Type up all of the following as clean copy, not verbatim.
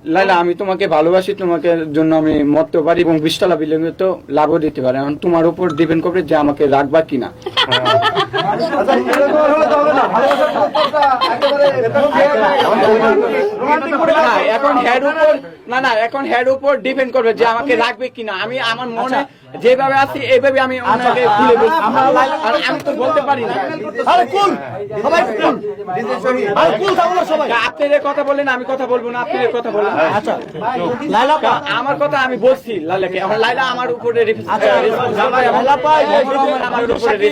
লাইলা আমি তোমাকে ভালোবাসি, তোমাকে জন্য আমি মরতেও পারি এবং 20 তলা বিল্ডিং তো লাভও দিতে পারি। এখন তোমার উপর ডিপেন্ড করবে যে আমাকে রাখবা কিনা। এখন হেড উপর এখন হেড উপর ডিপেন্ড করবে যে আমাকে রাখবে কিনা। আমি আমার মনে যেভাবে আছি এইভাবে আমি ওনাকে খুলে বলছি, আর আমি তো বলতে পারি না। আপনাদের কথা বললেন, আমি কথা বলবো না, আপনাদের কথা বললেন। আচ্ছা লাইলা আমার কথা আমি বলছি লাইলাকে। এখন লাইলা আমার উপরে আমার উপরে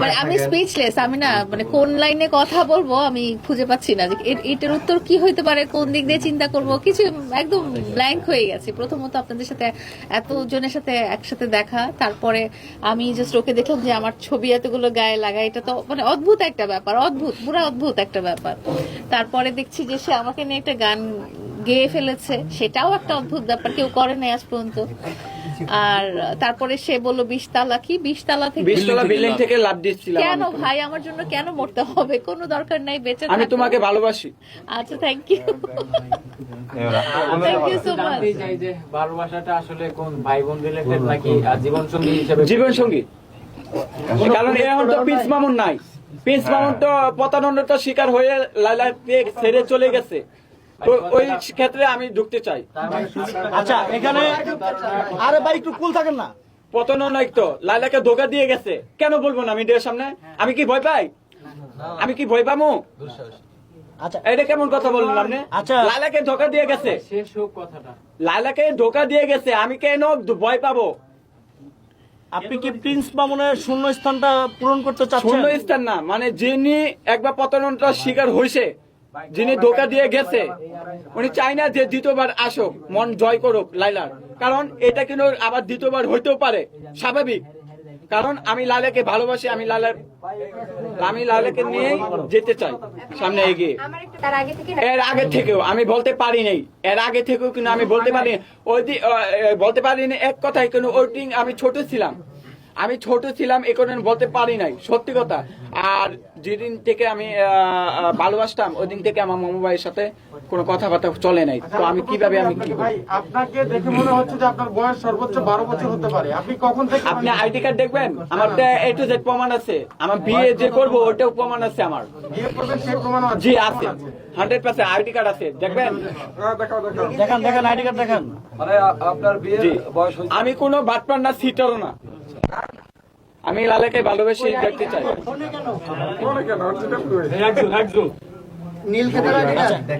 মানে আমি স্পিচলেস, আমি না মানে কোন লাইনে কথা বলবো আমি খুঁজে পাচ্ছি না। এটার উত্তর কি হইতে পারে, কোন দিক দিয়ে চিন্তা করব, কিছু একদম ব্ল্যাঙ্ক হয়ে গেছে। প্রথমত আপনাদের সাথে এতজনের সাথে একসাথে দেখা, তারপরে আমি জাস্ট ওকে দেখলাম যে আমার ছবি এতগুলো গায়ে লাগা, এটা তো মানে অদ্ভুত একটা ব্যাপার, পুরো অদ্ভুত একটা ব্যাপার। তারপরে দেখছি যে সে আমাকে নিয়ে একটা গান গেয়ে ফেলেছে, সেটাও একটা অদ্ভুত ব্যাপার, কেউ করে নাই আজ পর্যন্ত। আর তারপরে সে বললো 20 তলা, কি 20 তলা থেকে 20 তলা বিল্ডিং থেকে লাভ দিচ্ছিলাম। কেন ভাই, আমার জন্য কেন মরতে হবে? কোনো দরকার নাই, বেঁচে আমি থাকো। তোমাকে ভালোবাসি। আচ্ছা thank you, thank you so much. চাই যে ভালোবাসাটা আসলে কোন ভাই বোন রিলেটেড নাকি জীবন সঙ্গী হিসেবে? জীবন সঙ্গী। কারণ এখন তো প্রিন্স মামুন নাই, প্রিন্স মামুন তো প্রতারণার শিকার হয়ে লাইলাকে ছেড়ে চলে গেছে, তো ওই ক্ষেত্রে আমি ঢুকতে চাই। আচ্ছা এখানে আরে ভাই একটু কুল থাকেন না। প্রতারণা তো লাইলাকে ধোকা দিয়ে গেছে, কেন বলবো না মিডিয়ার সামনে? আমি কি ভয় পাই? আমি কি ভয় পাবো? আচ্ছা এটা কেমন কথা বললেন আপনি? আচ্ছা। লাইলাকে ধোকা দিয়ে গেছে, শেষ হোক কথাটা। লাইলাকে ধোকা দিয়ে গেছে, আমি কেন ভয় পাবো? আপনি কি প্রিন্স মামুনের শূন্য স্থানটা পূরণ করতে চাচ্ছেন? শূন্য স্থান না, মানে যিনি একবার প্রতারণার শিকার হয়েছে, যিনি ধোকা দিয়ে গেছে, উনি চাই না যে দ্বিতীয়বার আসুক, মন জয় করুক লাইলার। কারণ এটা কিন্তু আবার দ্বিতীয়বার হইতেও পারে, স্বাভাবিক। কারণ আমি লাইলাকে ভালোবাসি, আমি লাইলাকে নিয়ে যেতে চাই সামনে এগিয়ে। এর আগে থেকেও আমি বলতে পারি নাই, এর আগে থেকেও কিন্তু আমি বলতে পারি বলতে পারিনি এক কথায়, কিন্তু ওই দিন আমি ছোট ছিলাম এই কারণে বলতে পারি নাই, সত্যি কথা। আর যেদিন থেকে আমি ভালোবাসতাম ওই দিন থেকে আমার মামু ভাইয়ের সাথে কোনো কথাবার্তা চলে নাই। তো আমি কিভাবে আমি কি ভাই আপনাকে দেখে মনে হচ্ছে যে আপনার বয়স সর্বোচ্চ 12 বছর হতে পারে। আপনি কখন থেকে আপনি আইডি কার্ড দেখবেন, আমার A to Z প্রমাণ আছে, আমার বিয়ে যে করবো ওটাও প্রমাণ আছে, আমার বিয়ে করবেন সেই প্রমাণ আছে? জি আছে, 100% আইডি কার্ড আছে, দেখবেন। দেখেন আইডি কার্ড দেখেন। মানে আপনার বিয়ে বয়স হয়েছে? আমি কোনো বাটপার না, সিটারও না, আমি লালাকে ভালোবেসে দেখতে চাই।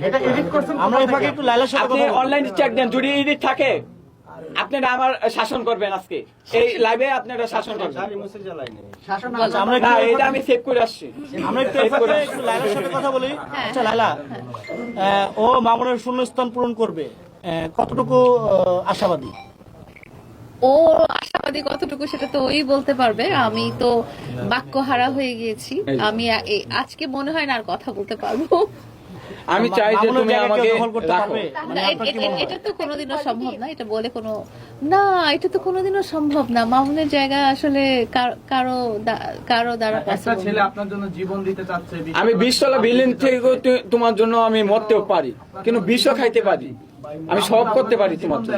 এটা এডিট করছেন? আমরা এই ফাঁকে একটু লাইলার সাথে আপনি কথা বলবো। অনলাইন চেক দেন, যদি এডিট থাকে আপনারা আমার শাসন করবেন, আজকে এই লাইভে আপনারা শাসন করবেন। আচ্ছা, আমরা না, একটু এটা আমি সেভ করে আসছি। আমরা একটু এই ফাঁকে একটু লাইলার সাথে কথা বলি। আচ্ছা লাইলা, ও মামুনের শূন্য স্থান পূরণ করবে, কতটুকু আশাবাদী? ও আশাবাদী কতটুকু সেটা তো ওই বলতে পারবে। আমি তো বাক্য হারা হয়ে গিয়েছি, আমি আজকে মনে হয় না আর কথা বলতে পারবো। আমি চাই যে তুমি আমাকে দখল করতে রাখো। পারবে? মানে আপনার কি মনে হয়? এটা তো কোনোদিনও সম্ভব না, এটা বলে কোনো না, এটা তো কোনোদিনও সম্ভব না। মামুনের জায়গা আসলে কারো দ্বারা একটা possible ছেলে না। আপনার জন্য জীবন দিতে চাচ্ছে, আমি 20 তলা বিল্ডিং থেকে তোমার জন্য আমি মরতেও পারি, কিন্তু বিষও খাইতে পারি, আমি সব করতে পারি তোমার জন্য।